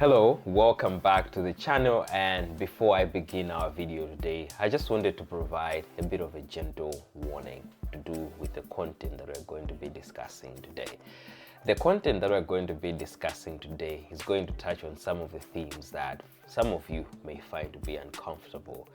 Hello, welcome back to the channel, and before I begin our video today, I just wanted to provide a bit of a gentle warning to do with the content that we're going to be discussing today. The content that we're going to be discussing today is going to touch on some of the themes that some of you may find to be uncomfortable.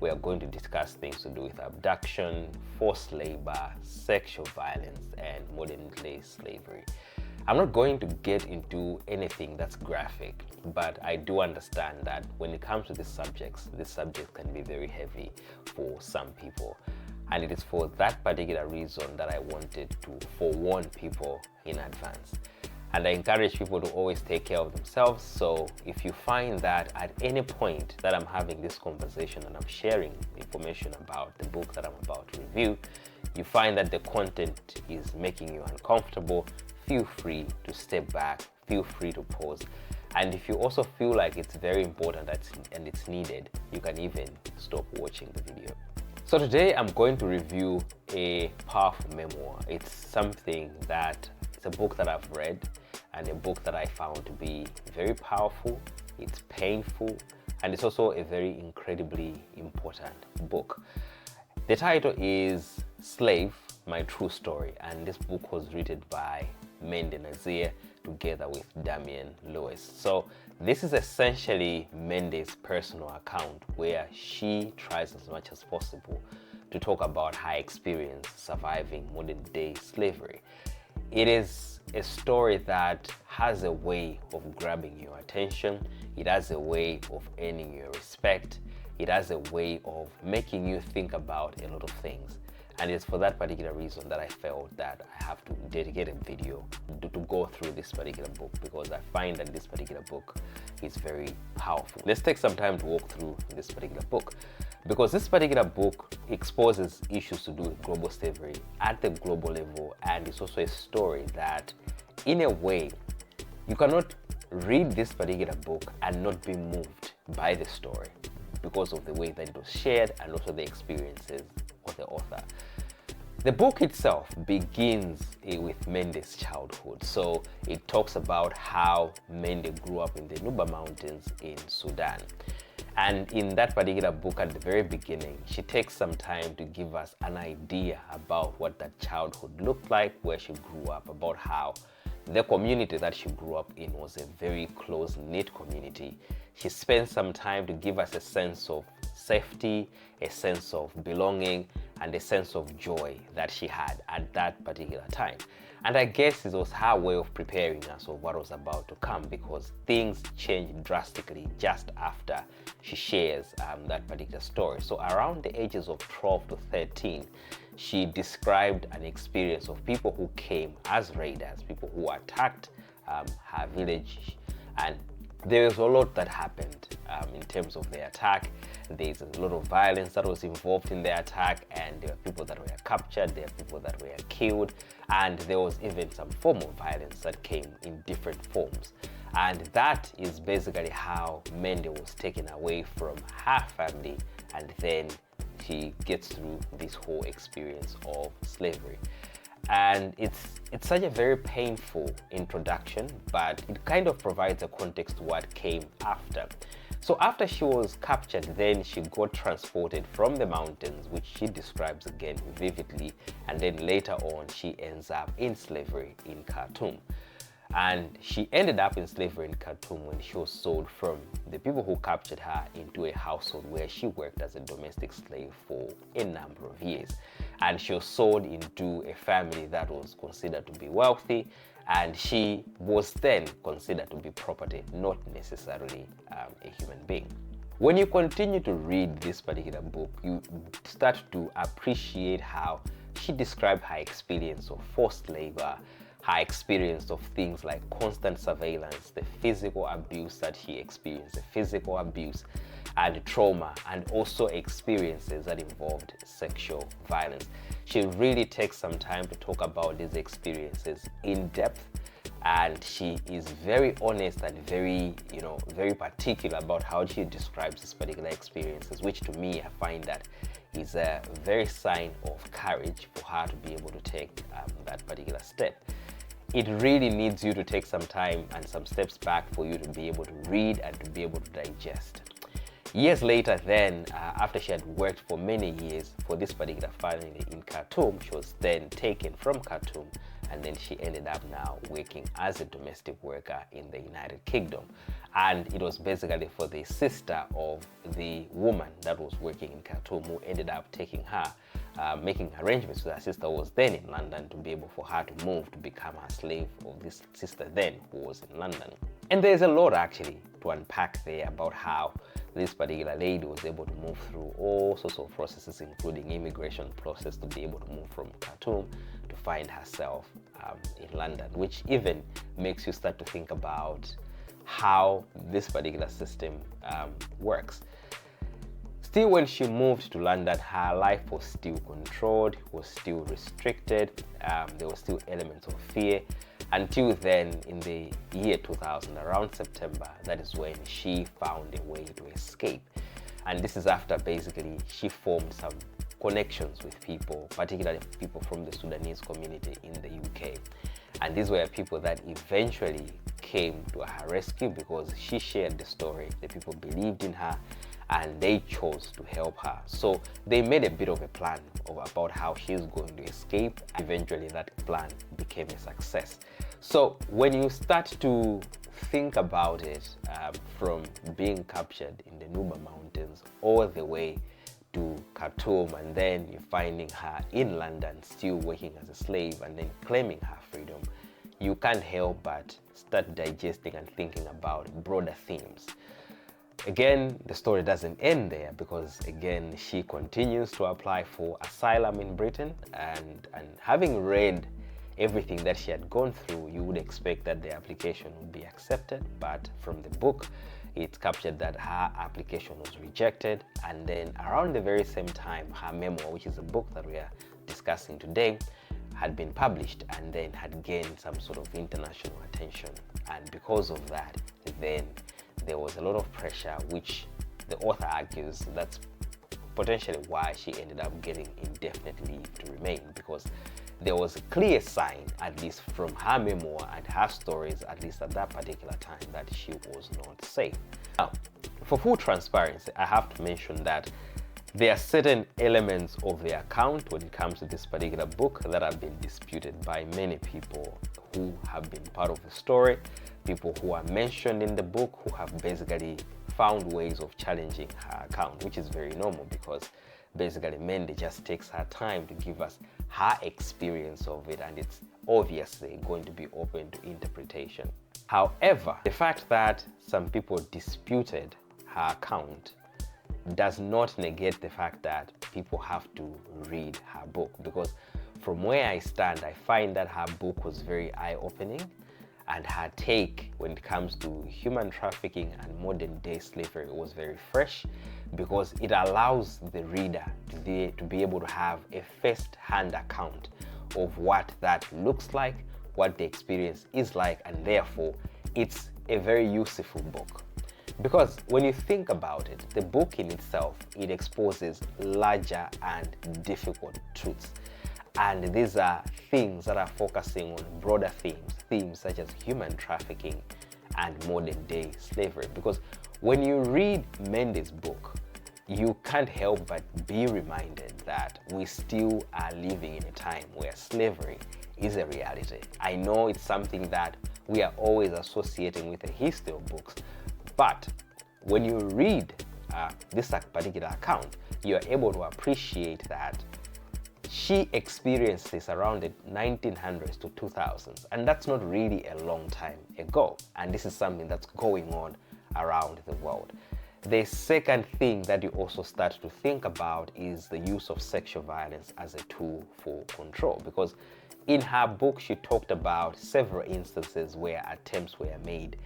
We are going to discuss things to do with abduction, forced labor, sexual violence, and modern-day slavery. I'm not going to get into anything that's graphic, but I do understand that when it comes to these subjects can be very heavy for some people. And it is for that particular reason that I wanted to forewarn people in advance. And I encourage people to always take care of themselves. So if you find that at any point that I'm having this conversation and I'm sharing information about the book that I'm about to review, you find that the content is making you uncomfortable, feel free to step back, feel free to pause. And if you also feel like it's very important and it's needed, you can even stop watching the video. So today I'm going to review a powerful memoir. It's a book that I've read and a book that I found to be very powerful, it's painful, and it's also a very incredibly important book. The title is Slave, My True Story, and this book was written by Mende Nazer together with Damian Lewis. So this is essentially Mende's personal account where she tries as much as possible to talk about her experience surviving modern day slavery. It is a story that has a way of grabbing your attention. It has a way of earning your respect. It has a way of making you think about a lot of things. And it's for that particular reason that I felt that I have to dedicate a video to go through this particular book, because I find that this particular book is very powerful. Let's take some time to walk through this particular book, because this particular book exposes issues to do with global slavery at the global level, and it's also a story that, in a way, you cannot read this particular book and not be moved by the story because of the way that it was shared and also the experiences of the author. The book itself begins with Mende's childhood. So it talks about how Mende grew up in the Nuba Mountains in Sudan. And in that particular book, at the very beginning, she takes some time to give us an idea about what that childhood looked like, where she grew up, about how the community that she grew up in was a very close-knit community. She spent some time to give us a sense of safety, a sense of belonging, and a sense of joy that she had at that particular time. And I guess it was her way of preparing us of what was about to come, because things changed drastically just after she shares that particular story. So around the ages of 12 to 13, she described an experience of people who came as raiders, people who attacked her village, and there was a lot that happened in terms of the attack. There's a lot of violence that was involved in the attack, and there were people that were captured, there were people that were killed, and there was even some form of violence that came in different forms. And that is basically how Mende was taken away from her family, and then she gets through this whole experience of slavery. And it's such a very painful introduction, but it kind of provides a context to what came after. So after she was captured, then she got transported from the mountains, which she describes again vividly, and then later on she ends up in slavery in Khartoum. And she ended up in slavery in Khartoum when she was sold from the people who captured her into a household where she worked as a domestic slave for a number of years. And she was sold into a family that was considered to be wealthy, and she was then considered to be property, not necessarily a human being. When you continue to read this particular book, you start to appreciate how she described her experience of forced labor, her experience of things like constant surveillance, the physical abuse that she experienced, the physical abuse and trauma, and also experiences that involved sexual violence. She really takes some time to talk about these experiences in depth, and she is very honest and very particular about how she describes these particular experiences, which to me I find that is a very sign of courage for her to be able to take that particular step. it really needs you to take some time and some steps back for you to be able to read and to be able to digest. Years later then, after she had worked for many years for this particular family in Khartoum, she was then taken from Khartoum, and then she ended up now working as a domestic worker in the United Kingdom. And it was basically for the sister of the woman that was working in Khartoum who ended up taking her, making arrangements with her sister who was then in London to be able for her to move to become a slave of this sister then who was in London. And there's a lot actually to unpack there about how this particular lady was able to move through all sorts of processes, including immigration process, to be able to move from Khartoum to find herself in London, which even makes you start to think about how this particular system works. Still, when she moved to London, her life was still controlled, was still restricted. There were still elements of fear. Until then, in the year 2000, around September, that is when she found a way to escape. And this is after basically she formed some connections with people, particularly people from the Sudanese community in the UK. And these were people that eventually came to her rescue because she shared the story. The people believed in her and they chose to help her. So they made a bit of a plan about how she's going to escape. Eventually that plan became a success. So when you start to think about it, from being captured in the Nuba Mountains all the way to Khartoum, and then you're finding her in London still working as a slave and then claiming her freedom, you can't help but start digesting and thinking about broader themes. Again, the story doesn't end there because again, she continues to apply for asylum in Britain, and having read everything that she had gone through, you would expect that the application would be accepted, but from the book, it's captured that her application was rejected. And then around the very same time, her memoir, which is a book that we are discussing today, had been published and then had gained some sort of international attention. And because of that, then there was a lot of pressure, which the author argues that's potentially why she ended up getting indefinite leave to remain, because there was a clear sign, at least from her memoir and her stories, at least at that particular time, that she was not safe. Now, for full transparency, I have to mention that there are certain elements of the account when it comes to this particular book that have been disputed by many people who have been part of the story, people who are mentioned in the book who have basically found ways of challenging her account, which is very normal because basically Mende just takes her time to give us her experience of it, and it's obviously going to be open to interpretation. However, the fact that some people disputed her account does not negate the fact that people have to read her book, because from where I stand, I find that her book was very eye-opening, and her take when it comes to human trafficking and modern day slavery was very fresh, because it allows the reader to be able to have a first-hand account of what that looks like, what the experience is like, and therefore it's a very useful book. Because when you think about it, the book in itself, it exposes larger and difficult truths. And these are things that are focusing on broader themes such as human trafficking and modern day slavery. Because when you read Mende's book, you can't help but be reminded that we still are living in a time where slavery is a reality. I know it's something that we are always associating with the history of books, but when you read this particular account, you are able to appreciate that she experienced this around the 1900s to 2000s, and that's not really a long time ago, and this is something that's going on around the world. The second thing that you also start to think about is the use of sexual violence as a tool for control, because in her book she talked about several instances where attempts were made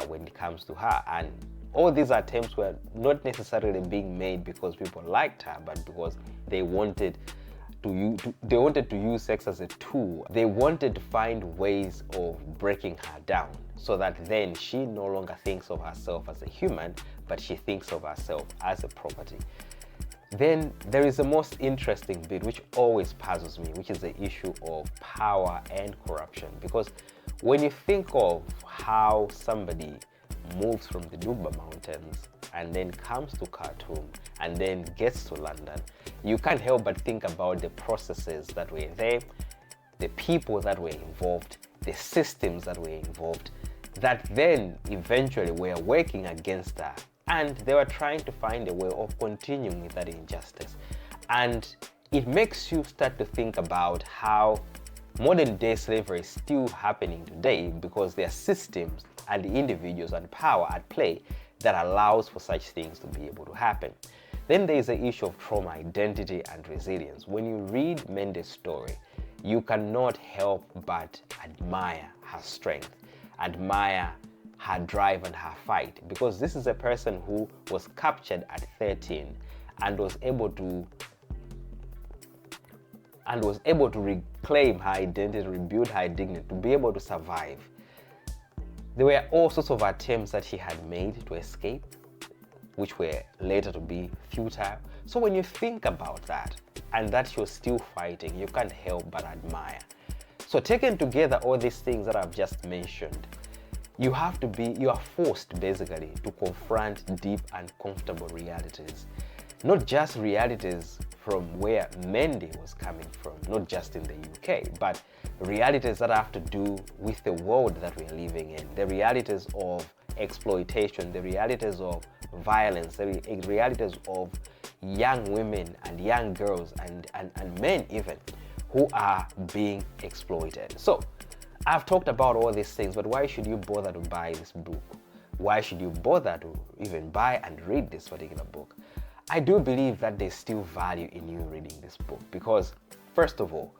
when it comes to her, and all these attempts were not necessarily being made because people liked her, but because they wanted to use sex as a tool. They wanted to find ways of breaking her down so that then she no longer thinks of herself as a human, but she thinks of herself as a property. Then there is the most interesting bit which always puzzles me, which is the issue of power and corruption. Because when you think of how somebody moves from the Duba Mountains and then comes to Khartoum and then gets to London, you can't help but think about the processes that were there, the people that were involved, the systems that were involved, that then eventually were working against her, and they were trying to find a way of continuing with that injustice. And it makes you start to think about how modern day slavery is still happening today, because there are systems and individuals and power at play that allows for such things to be able to happen. Then there is the issue of trauma, identity, and resilience. When you read Mende's story, you cannot help but admire her strength, admire her drive and her fight, because this is a person who was captured at 13 and was able to reclaim her identity, rebuild her dignity, to be able to survive. There were all sorts of attempts that she had made to escape, which were later to be futile. So when you think about that, and that she was still fighting, you can't help but admire. So taken together, all these things that I've just mentioned, you are forced basically to confront deep and comfortable realities. Not just realities from where Mende was coming from, not just in the UK, but realities that have to do with the world that we are living in, the realities of exploitation, the realities of violence, the realities of young women and young girls and men even, who are being exploited. So I've talked about all these things, but why should you bother to buy this book? Why should you bother to even buy and read this particular book? I do believe that there's still value in you reading this book, because first of all,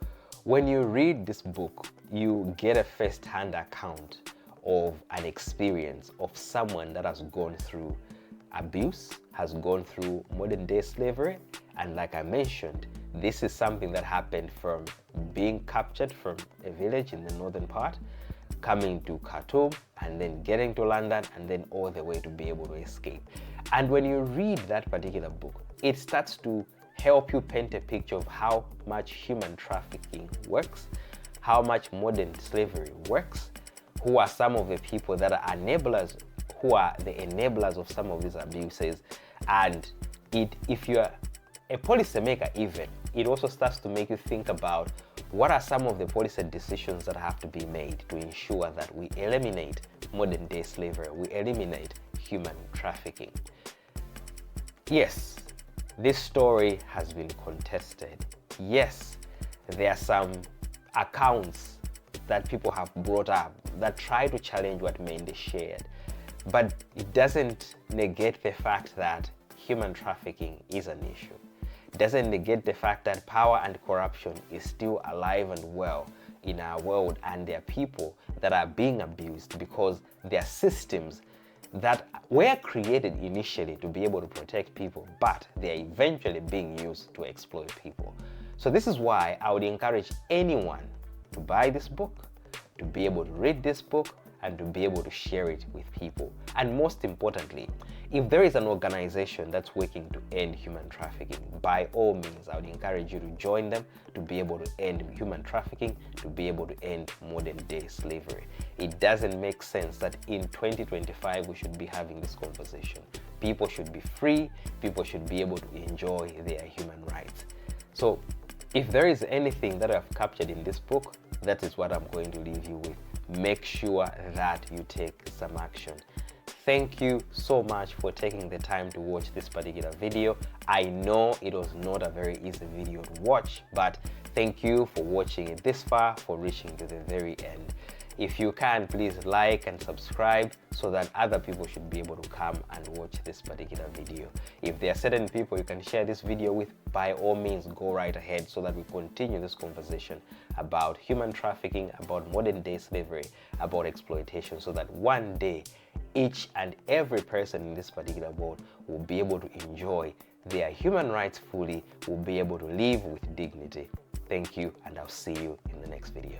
when you read this book, you get a first-hand account of an experience of someone that has gone through abuse, has gone through modern day slavery. And like I mentioned, this is something that happened from being captured from a village in the northern part, coming to Khartoum, and then getting to London, and then all the way to be able to escape. And when you read that particular book, it starts to help you paint a picture of how much human trafficking works, how much modern slavery works, who are some of the people that are enablers, who are the enablers of some of these abuses. And if you're a policymaker even, it also starts to make you think about what are some of the policy decisions that have to be made to ensure that we eliminate modern day slavery, we eliminate human trafficking. Yes, this story has been contested. Yes, there are some accounts that people have brought up that try to challenge what Mende shared, but it doesn't negate the fact that human trafficking is an issue. It doesn't negate the fact that power and corruption is still alive and well in our world, and there are people that are being abused because there are systems that were created initially to be able to protect people, but they are eventually being used to exploit people. So this is why I would encourage anyone to buy this book, to be able to read this book, and to be able to share it with people. And most importantly, if there is an organization that's working to end human trafficking, by all means, I would encourage you to join them to be able to end human trafficking, to be able to end modern day slavery. It doesn't make sense that in 2025 we should be having this conversation. People should be free, people should be able to enjoy their human rights. So if there is anything that I've captured in this book, that is what I'm going to leave you with. Make sure that you take some action. Thank you so much for taking the time to watch this particular video. I know it was not a very easy video to watch, but thank you for watching it this far, for reaching to the very end. If you can, please like and subscribe so that other people should be able to come and watch this particular video. If there are certain people you can share this video with, by all means, go right ahead so that we continue this conversation about human trafficking, about modern day slavery, about exploitation, so that one day each and every person in this particular world will be able to enjoy their human rights fully, will be able to live with dignity. Thank you, and I'll see you in the next video.